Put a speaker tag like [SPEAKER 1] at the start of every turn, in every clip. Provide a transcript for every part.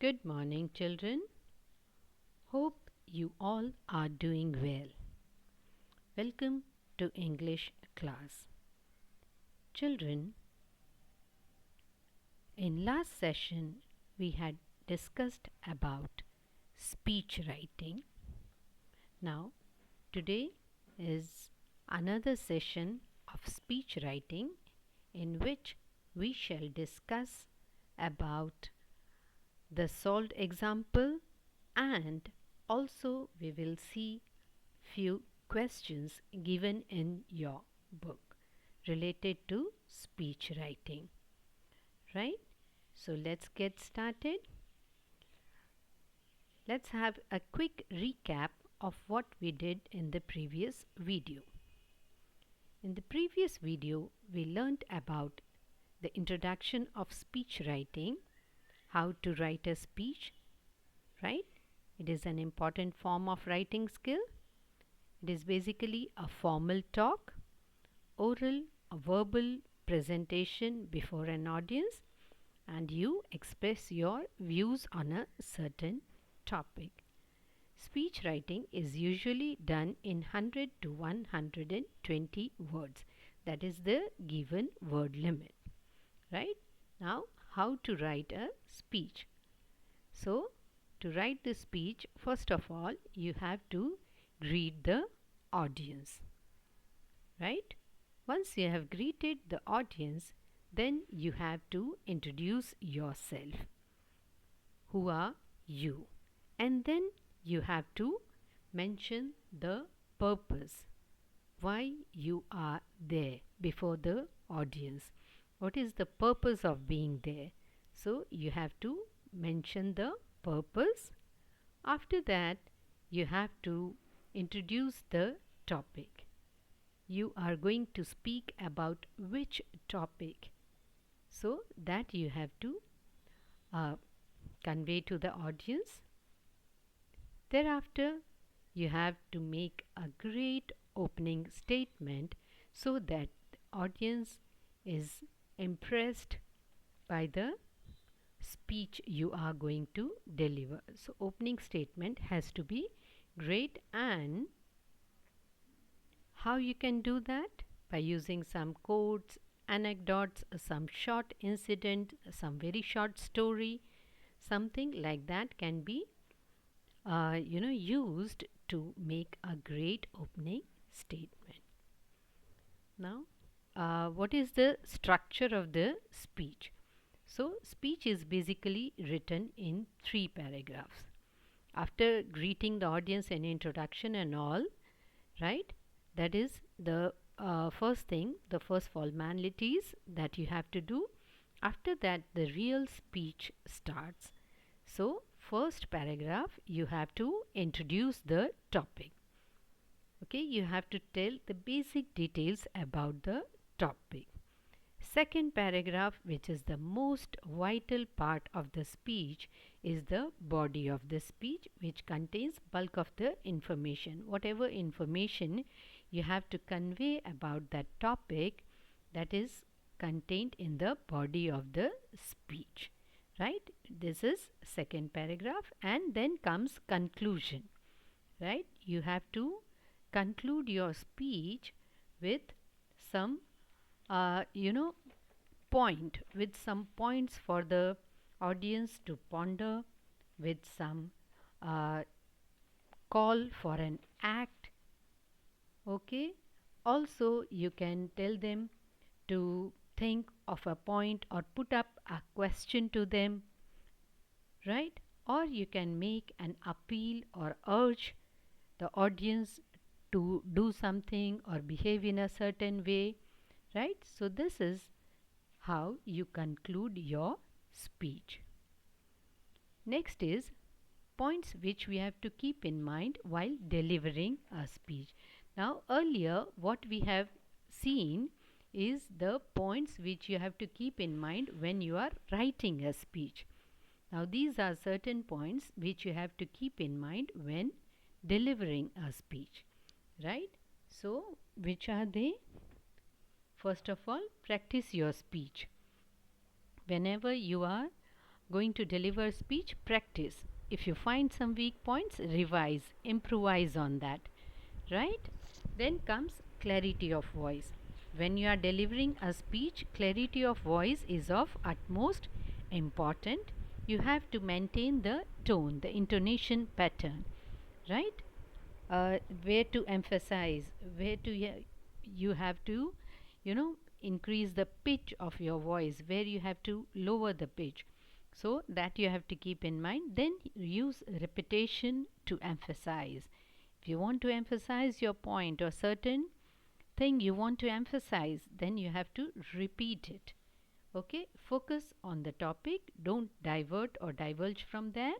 [SPEAKER 1] Good morning, children. Hope you all are doing well. Welcome to English class. Children, in last session we had discussed about speech writing. Now, today is another session of speech writing in which we shall discuss about the solved example, and also we will see few questions given in your book related to speech writing, right? So let's get started. Let's have a quick recap of what we did in the previous video. In the previous video we learned about the introduction of speech writing, how to write a speech, right? It is an important form of writing skill. It is basically a formal talk, oral, a verbal presentation before an audience, and you express your views on a certain topic. Speech writing is usually done in 100 to 120 words. That is the given word limit, right? Now, how to write a speech? So, to write the speech, first of all, you have to greet the audience, right? Once you have greeted the audience, then you have to introduce yourself. Who are you? And then you have to mention the purpose, why you are there before the audience. What is the purpose of being there? So you have to mention the purpose. After that, you have to introduce the topic. You are going to speak about which topic, so that you have to uh, convey to the audience. Thereafter, you have to make a great opening statement so that the audience is impressed by the speech you are going to deliver. So opening statement has to be great. And how you can do that? By using some quotes, anecdotes, some short incident, some very short story, something like that can be used to make a great opening statement. Now, what is the structure of the speech? So, speech is basically written in 3 paragraphs. After greeting the audience and introduction and all, right? That is the first thing, the first formalities that you have to do. After that, the real speech starts. So, first paragraph, you have to introduce the topic. Okay, you have to tell the basic details about the topic. Second paragraph, which is the most vital part of the speech, is the body of the speech, which contains bulk of the information. Whatever information you have to convey about that topic, that is contained in the body of the speech, right? This is second paragraph. And then comes conclusion, right? You have to conclude your speech with some point, with some points for the audience to ponder, with some uh, call for an act. Okay, also you can tell them to think of a point or put up a question to them, right? Or you can make an appeal or urge the audience to do something or behave in a certain way, right? So this is how you conclude your speech. Next is points which we have to keep in mind while delivering a speech. Now, earlier what we have seen is the points which you have to keep in mind when you are writing a speech. Now, these are certain points which you have to keep in mind when delivering a speech, right? So, which are they? First of all, practice your speech. Whenever you are going to deliver speech, practice. If you find some weak points, revise, improvise on that, right? Then comes clarity of voice. When you are delivering a speech, clarity of voice is of utmost important. You have to maintain the tone, the intonation pattern, right? Where to emphasize, where to you have to, you know, increase the pitch of your voice, where you have to lower the pitch. So that you have to keep in mind. Then use repetition to emphasize. If you want to emphasize your point or certain thing you want to emphasize, then you have to repeat it. Okay, focus on the topic, don't divert or divulge from there.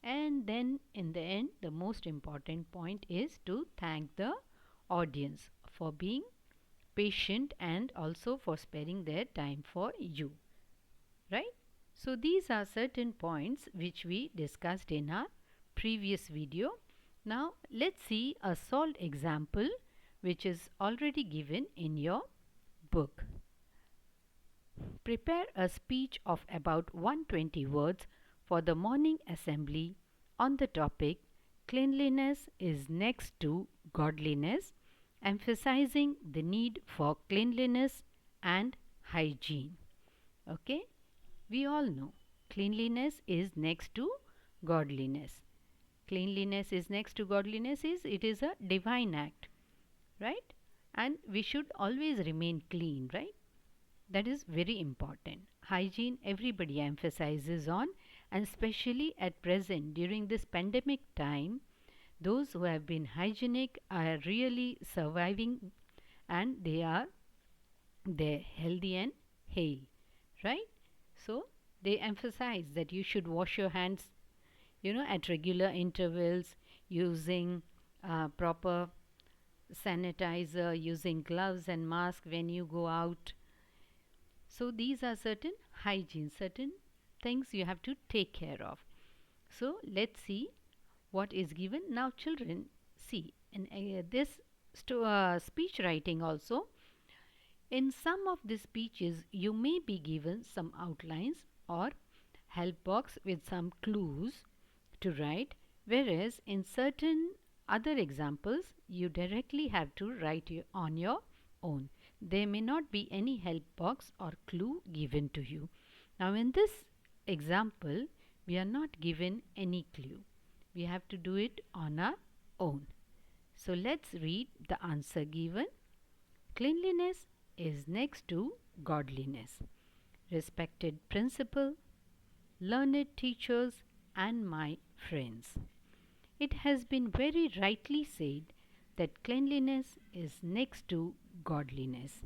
[SPEAKER 1] And then in the end, the most important point is to thank the audience for being patient and also for sparing their time for you, right? So these are certain points which we discussed in our previous video. Now let's see a solved example which is already given in your book. Prepare a speech of about 120 words for the morning assembly on the topic Cleanliness is next to godliness, emphasizing the need for cleanliness and hygiene. Okay, we all know cleanliness is next to godliness. Cleanliness is next to godliness is it is a divine act, right? And we should always remain clean, right? That is very important. Hygiene everybody emphasizes on, and especially at present during this pandemic time, those who have been hygienic are really surviving, and they're healthy and hale, right? So they emphasize that you should wash your hands, at regular intervals, using proper sanitizer, using gloves and mask when you go out. So these are certain hygiene, certain things you have to take care of. So let's see what is given. Now children, see in this speech writing also, in some of the speeches you may be given some outlines or help box with some clues to write, whereas in certain other examples you directly have to write on your own. There may not be any help box or clue given to you. Now in this example we are not given any clue. We have to do it on our own. So let's read the answer given. Cleanliness is next to godliness. Respected principal, learned teachers and my friends. It has been very rightly said that cleanliness is next to godliness.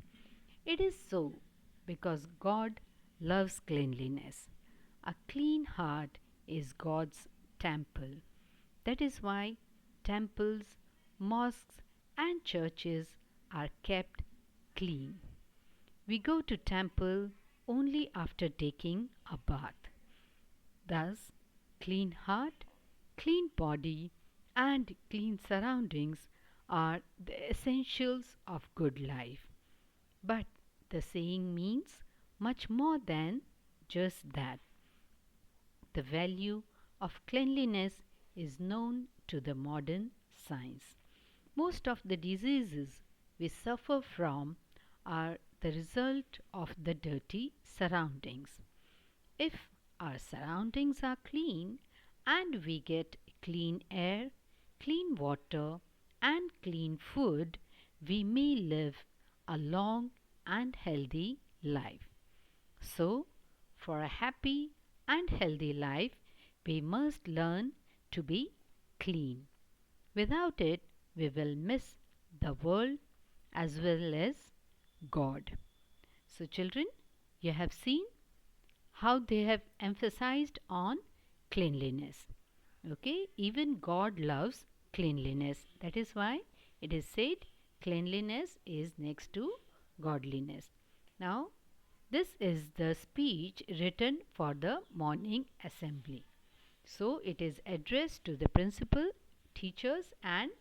[SPEAKER 1] It is so because God loves cleanliness. A clean heart is God's temple. That is why temples, mosques, and churches are kept clean. We go to temple only after taking a bath. Thus, clean heart, clean body, and clean surroundings are the essentials of good life. But the saying means much more than just that. The value of cleanliness is known to the modern science. Most of the diseases we suffer from are the result of the dirty surroundings. If our surroundings are clean and we get clean air, clean water, and clean food, we may live a long and healthy life. So, for a happy and healthy life, we must learn to be clean. Without it, we will miss the world as well as God. So, children, you have seen how they have emphasized on cleanliness. Okay, even God loves cleanliness. That is why it is said cleanliness is next to godliness. Now, this is the speech written for the morning assembly. So, it is addressed to the principal, teachers, and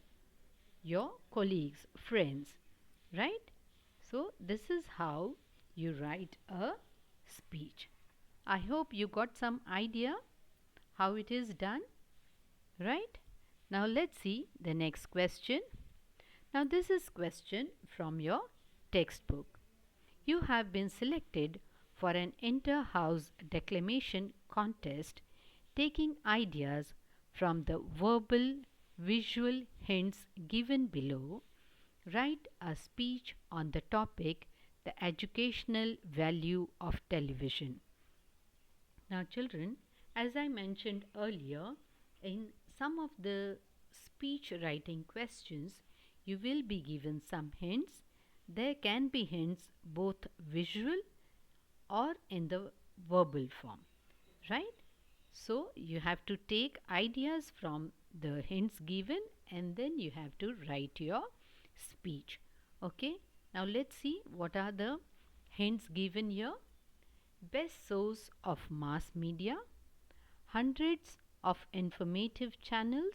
[SPEAKER 1] your colleagues, friends, right? So, this is how you write a speech. I hope you got some idea how it is done, right? Now let's see the next question. Now this is question from your textbook. You have been selected for an inter-house declamation contest taking ideas from the verbal visual hints given below. Write a speech on the topic the educational value of television. Now, children, as I mentioned earlier, in some of the speech writing questions, you will be given some hints. There can be hints both visual or in the verbal form, right? So, you have to take ideas from the hints given and then you have to write your speech. Okay, now let's see what are the hints given here. Best source of mass media, hundreds of informative channels,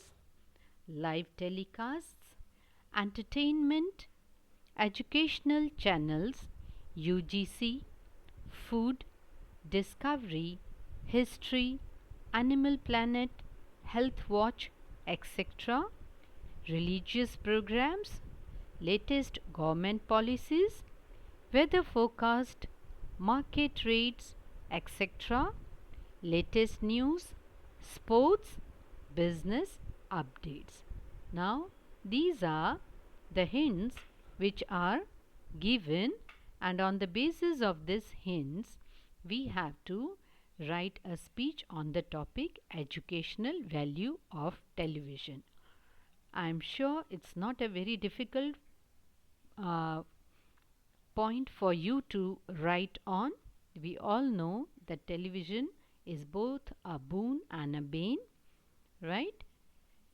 [SPEAKER 1] live telecasts, entertainment, educational channels, UGC, food, discovery, history, Animal Planet, Health Watch, etc., religious programs, latest government policies, weather forecast, market rates, etc., latest news, sports, business updates. Now, these are the hints which are given, and on the basis of these hints, we have to write a speech on the topic educational value of television. I am sure it's not a very difficult uh, point for you to write on. We all know that television is both a boon and a bane, right?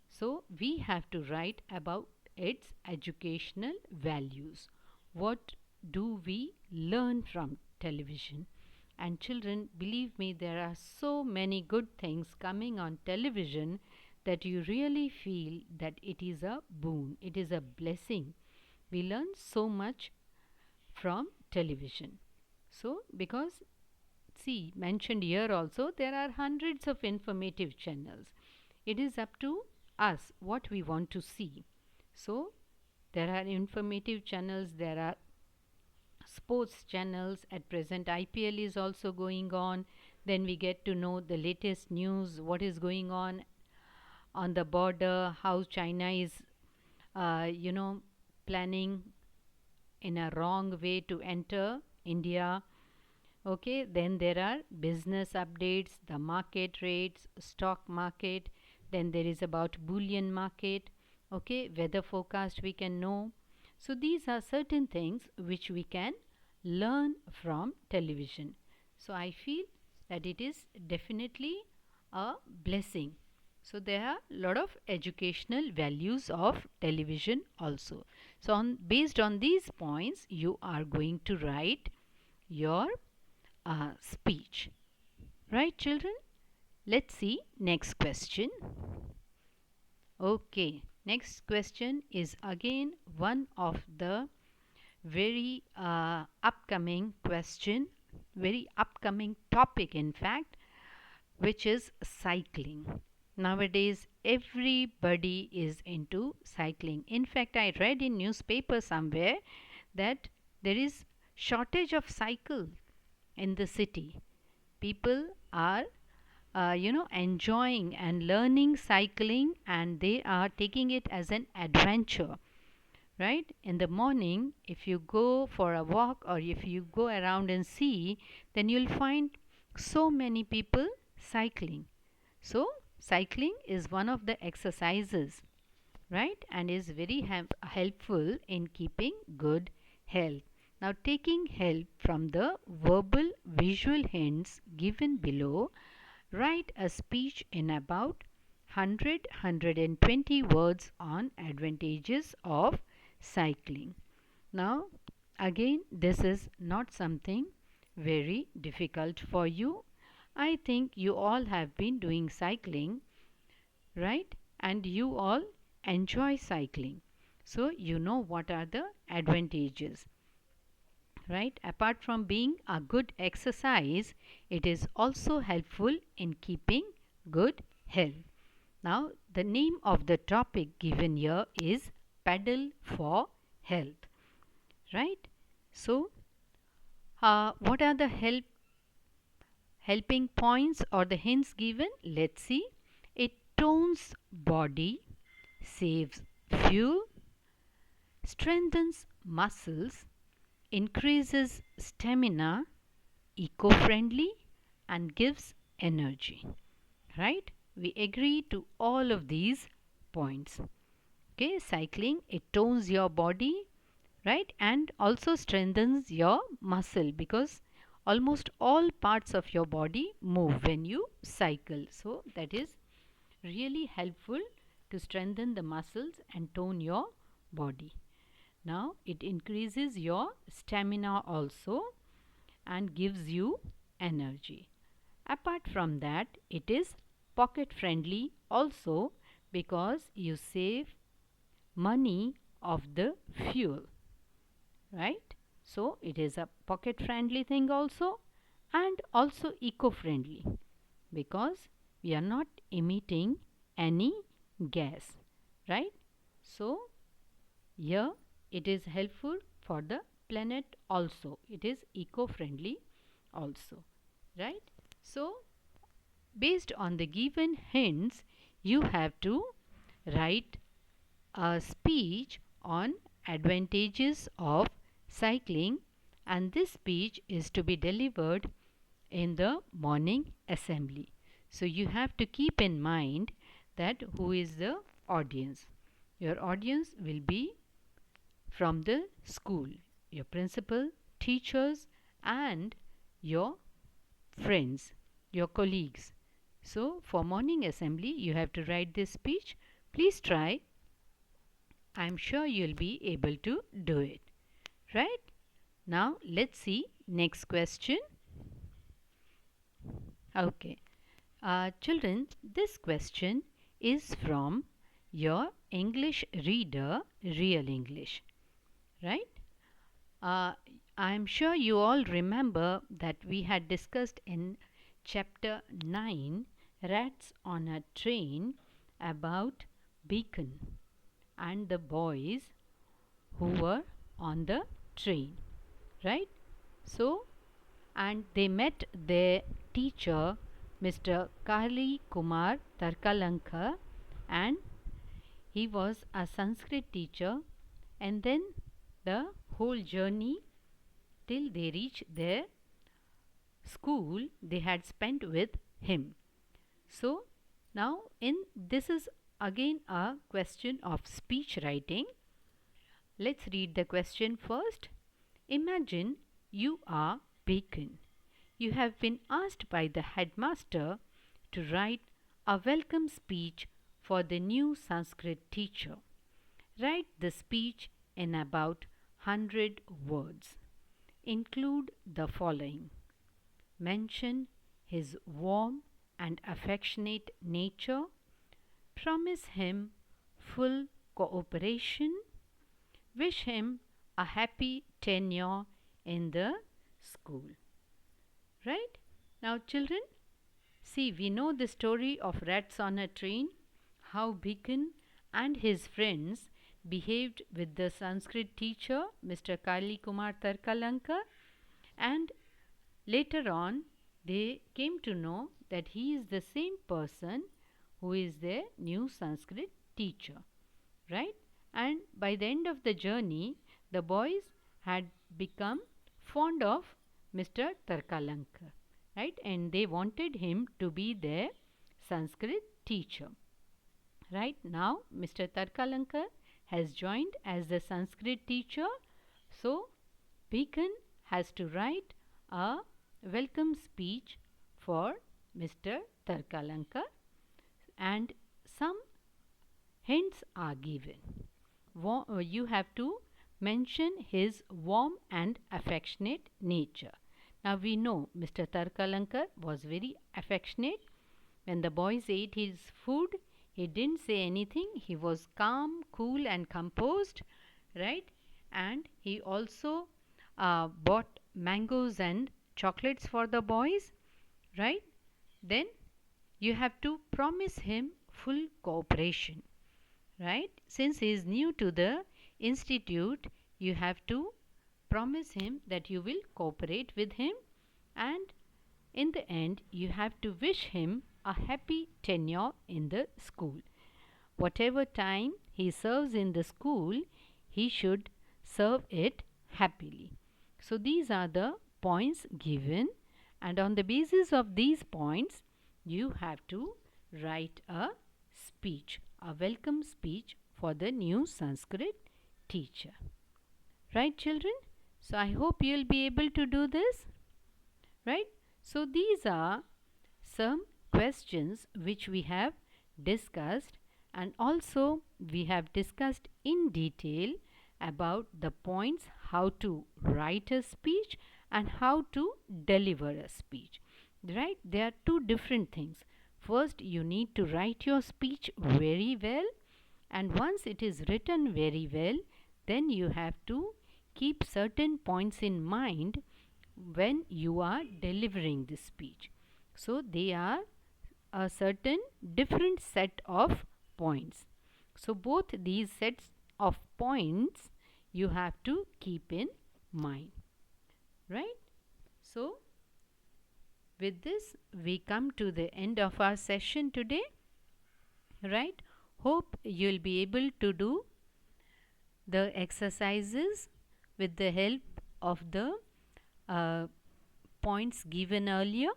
[SPEAKER 1] So we have to write about its educational values. What do we learn from television? And children, believe me, there are so many good things coming on television that you really feel that it is a boon, it is a blessing. We learn so much from television. So, because see, mentioned here also, there are hundreds of informative channels. It is up to us what we want to see. So, there are informative channels, there are sports channels. At present, IPL is also going on. Then we get to know the latest news, what is going on the border, how China is, planning in a wrong way to enter India. Okay, then there are business updates, the market rates, stock market, then there is about bullion market, okay, weather forecast we can know. So these are certain things which we can learn from television. So I feel that it is definitely a blessing. So there are a lot of educational values of television also. So based on these points, you are going to write your speech. Right, children? Let's see next question. Okay, next question is again one of the very upcoming question, very upcoming topic in fact, which is cycling. Nowadays everybody is into cycling. In fact, I read in newspaper somewhere that there is shortage of cycle in the city. People are enjoying and learning cycling, and they are taking it as an adventure, right? In the morning, if you go for a walk or if you go around and see, then you'll find so many people cycling. So cycling is one of the exercises, right, and is very helpful in keeping good health. Now, taking help from the verbal visual hints given below, write a speech in about 100 words on advantages of cycling. Now, again, this is not something very difficult for you. I think you all have been doing cycling, right? And you all enjoy cycling. So, you know what are the advantages, right? Apart from being a good exercise, it is also helpful in keeping good health. Now, the name of the topic given here is Pedal for Health, right? So, what are the helping points or the hints given? Let's see. It tones body, saves fuel, strengthens muscles, increases stamina, eco-friendly, and gives energy. Right? We agree to all of these points. Okay, cycling, it tones your body, right, and also strengthens your muscle, because almost all parts of your body move when you cycle. So that is really helpful to strengthen the muscles and tone your body. Now it increases your stamina also and gives you energy. Apart from that, it is pocket friendly also, because you save money of the fuel, right? So it is a pocket friendly thing also, and also eco friendly, because we are not emitting any gas, right? So here it is helpful for the planet also, it is eco friendly also, right? So based on the given hints, you have to write a speech on advantages of cycling, and this speech is to be delivered in the morning assembly. So you have to keep in mind that who is the audience. Your audience will be from the school, your principal, teachers, and your friends, your colleagues. So for morning assembly, you have to write this speech. Please try. I'm sure you'll be able to do it. Right? Now let's see next question. Okay. Children, this question is from your English reader, Real English. Right? Uh, I'm sure you all remember that we had discussed in chapter 9, Rats on a Train, about Beacon and the boys who were on the train, right? So, and they met their teacher, Mr. Kali Kumar Tarkalanka, and he was a Sanskrit teacher, and then the whole journey till they reach their school they had spent with him. So, now in this is again a question of speech writing. Let's read the question first. Imagine you are Bacon. You have been asked by the headmaster to write a welcome speech for the new Sanskrit teacher. Write the speech in about 100 words. Include the following. Mention his warm and affectionate nature. Promise him full cooperation. Wish him a happy tenure in the school. Right? Now, children, see, we know the story of Rats on a Train, how Beacon and his friends behaved with the Sanskrit teacher, Mr. Kali Kumar Tarkalanka, and later on they came to know that he is the same person who is their new Sanskrit teacher, right? And by the end of the journey, the boys had become fond of Mr. Tarkalanka, right? And they wanted him to be their Sanskrit teacher. Right now, Mr. Tarkalanka has joined as the Sanskrit teacher. So, Beacon has to write a welcome speech for Mr. Tarkalanka, and some hints are given. You have to mention his warm and affectionate nature. Now we know Mr. Tarkalanka was very affectionate. When the boys ate his food, he didn't say anything. He was calm, cool, and composed, right? And he also bought mangoes and chocolates for the boys, right? Then you have to promise him full cooperation, right? Since he is new to the institute, you have to promise him that you will cooperate with him, and in the end, you have to wish him a happy tenure in the school. Whatever time he serves in the school, he should serve it happily. So, these are the points given, and on the basis of these points, you have to write a speech, a welcome speech for the new Sanskrit teacher. Right, children? So, I hope you will be able to do this. Right? So, these are some questions which we have discussed, and also we have discussed in detail about the points how to write a speech and how to deliver a speech. Right? There are two different things. First, you need to write your speech very well, and once it is written very well, then you have to keep certain points in mind when you are delivering this speech. So, they are a certain different set of points. So, both these sets of points you have to keep in mind, right? So, with this we come to the end of our session today, right? Hope you will be able to do the exercises with the help of the uh, points given earlier,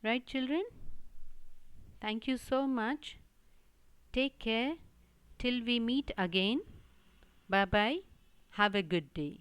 [SPEAKER 1] right, children? Thank you so much. Take care till we meet again. Bye bye. Have a good day.